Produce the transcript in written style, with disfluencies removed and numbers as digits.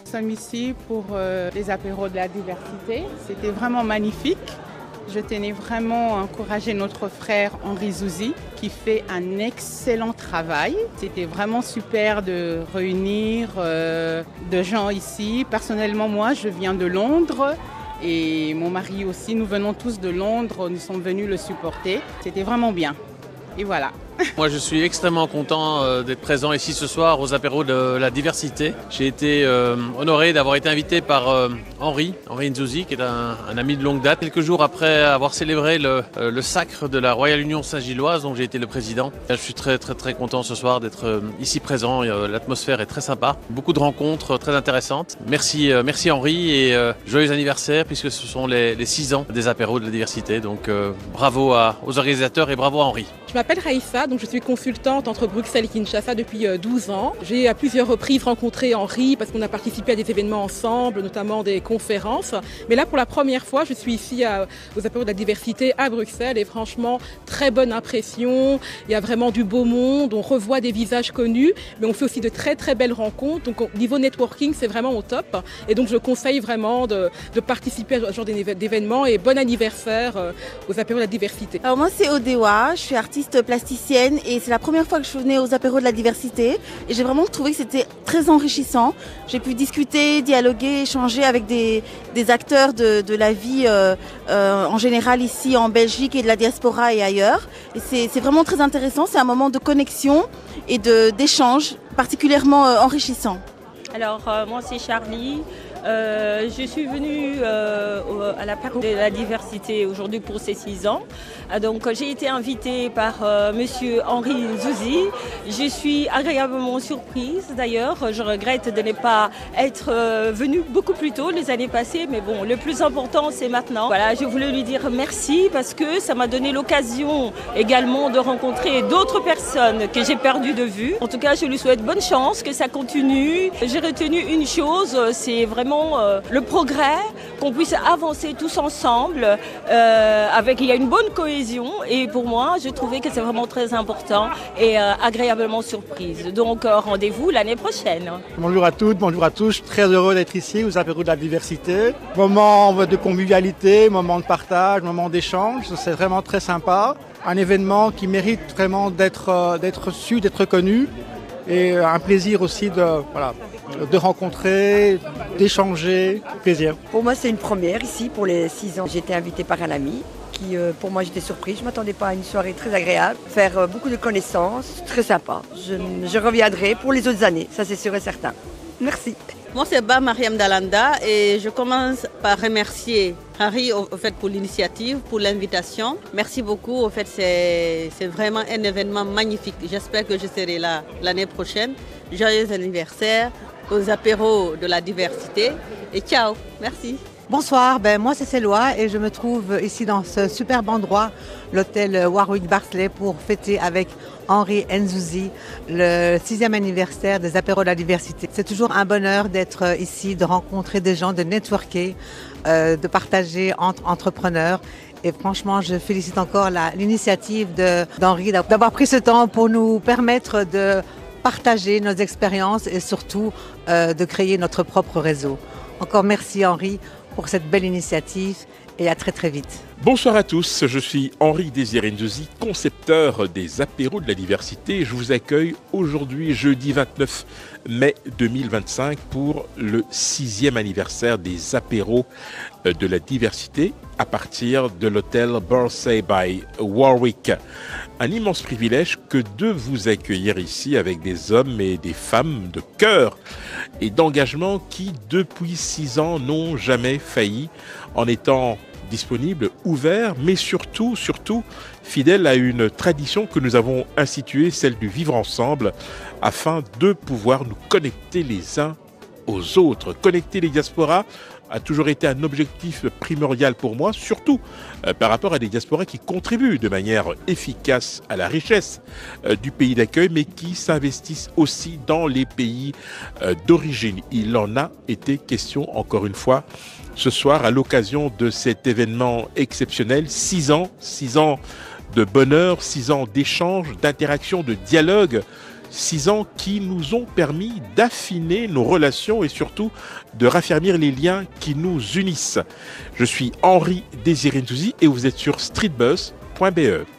Nous sommes ici pour les apéros de la diversité. C'était vraiment magnifique. Je tenais vraiment à encourager notre frère Henri Zouzi qui fait un excellent travail. C'était vraiment super de réunir de gens ici. Personnellement, moi, je viens de Londres et mon mari aussi. Nous venons tous de Londres. Nous sommes venus le supporter. C'était vraiment bien. Et voilà. Moi, je suis extrêmement content d'être présent ici ce soir aux apéros de la diversité. J'ai été honoré d'avoir été invité par Henri Nzouzi, qui est un ami de longue date. Quelques jours après avoir célébré le sacre de la Royale Union Saint-Gilloise, dont j'ai été le président. Je suis très content ce soir d'être ici présent. L'atmosphère est très sympa. Beaucoup de rencontres très intéressantes. Merci Henri et joyeux anniversaire puisque ce sont les 6 ans des apéros de la diversité. Donc bravo aux organisateurs et bravo à Henri. Je m'appelle Raïssa, donc je suis consultante entre Bruxelles et Kinshasa depuis 12 ans. J'ai à plusieurs reprises rencontré Henri parce qu'on a participé à des événements ensemble, notamment des conférences. Mais là, pour la première fois, je suis ici aux apéros de la diversité à Bruxelles et franchement, très bonne impression. Il y a vraiment du beau monde, on revoit des visages connus, mais on fait aussi de très belles rencontres. Donc au niveau networking, c'est vraiment au top. Et donc je conseille vraiment de participer à ce genre d'événements et bon anniversaire aux apéros de la diversité. Alors moi, c'est Odewa, je suis artiste plasticienne et c'est la première fois que je venais aux apéros de la diversité et j'ai vraiment trouvé que c'était très enrichissant. J'ai pu discuter, dialoguer, échanger avec des acteurs de la vie en général ici en Belgique et de la diaspora et ailleurs. Et c'est vraiment très intéressant, c'est un moment de connexion et d'échange particulièrement enrichissant. Alors moi c'est Charlie. Je suis venue à l'apéro de la diversité aujourd'hui pour ces 6 ans. Donc j'ai été invitée par monsieur Henri Nzouzi. Je suis agréablement surprise d'ailleurs. Je regrette de ne pas être venue beaucoup plus tôt les années passées, mais bon, le plus important c'est maintenant. Voilà, je voulais lui dire merci parce que ça m'a donné l'occasion également de rencontrer d'autres personnes que j'ai perdues de vue. En tout cas, je lui souhaite bonne chance, que ça continue. J'ai retenu une chose, c'est vraiment le progrès, qu'on puisse avancer tous ensemble, il y a une bonne cohésion et pour moi, je trouvais que c'est vraiment très important et agréablement surprise. Donc rendez-vous l'année prochaine. Bonjour à toutes, bonjour à tous, je suis très heureux d'être ici aux apéros de la diversité. Moment de convivialité, moment de partage, moment d'échange, c'est vraiment très sympa. Un événement qui mérite vraiment d'être reçu, d'être connu et un plaisir aussi de rencontrer, d'échanger, plaisir. Pour moi, c'est une première ici pour les 6 ans. J'ai été invitée par un ami qui, pour moi, j'étais surprise. Je ne m'attendais pas à une soirée très agréable, faire beaucoup de connaissances, très sympa. Je reviendrai pour les autres années, ça c'est sûr et certain. Merci. Moi, c'est Mariam Dalanda et je commence par remercier Harry pour l'initiative, pour l'invitation. Merci beaucoup. C'est vraiment un événement magnifique. J'espère que je serai là l'année prochaine. Joyeux anniversaire aux apéros de la diversité et ciao. Merci. Bonsoir, moi c'est Célois et je me trouve ici dans ce superbe endroit, l'hôtel Warwick Barsley, pour fêter avec Henri Nzouzi le 6e anniversaire des apéros de la diversité. C'est toujours un bonheur d'être ici, de rencontrer des gens, de networker, de partager entre entrepreneurs. Et franchement, je félicite encore l'initiative d'Henri d'avoir pris ce temps pour nous permettre de partager nos expériences et surtout de créer notre propre réseau. Encore merci Henri pour cette belle initiative et à très vite. Bonsoir à tous, je suis Henri Désiré Nzouzi, concepteur des apéros de la diversité. Je vous accueille aujourd'hui, jeudi 29 mai 2025, pour le 6e anniversaire des apéros de la diversité à partir de l'hôtel Barsley by Warwick. Un immense privilège que de vous accueillir ici avec des hommes et des femmes de cœur et d'engagement qui, depuis 6 ans, n'ont jamais failli en étant disponibles, ouverts, mais surtout fidèles à une tradition que nous avons instituée, celle du vivre ensemble, afin de pouvoir nous connecter les uns aux autres. Connecter les diasporas a toujours été un objectif primordial pour moi, surtout par rapport à des diasporas qui contribuent de manière efficace à la richesse du pays d'accueil, mais qui s'investissent aussi dans les pays d'origine. Il en a été question, encore une fois, ce soir, à l'occasion de cet événement exceptionnel. 6 ans de bonheur, 6 ans d'échanges, d'interaction, de dialogue, 6 ans qui nous ont permis d'affiner nos relations et surtout de raffermir les liens qui nous unissent. Je suis Henri Désiré Nzouzi et vous êtes sur streetbuzz.be.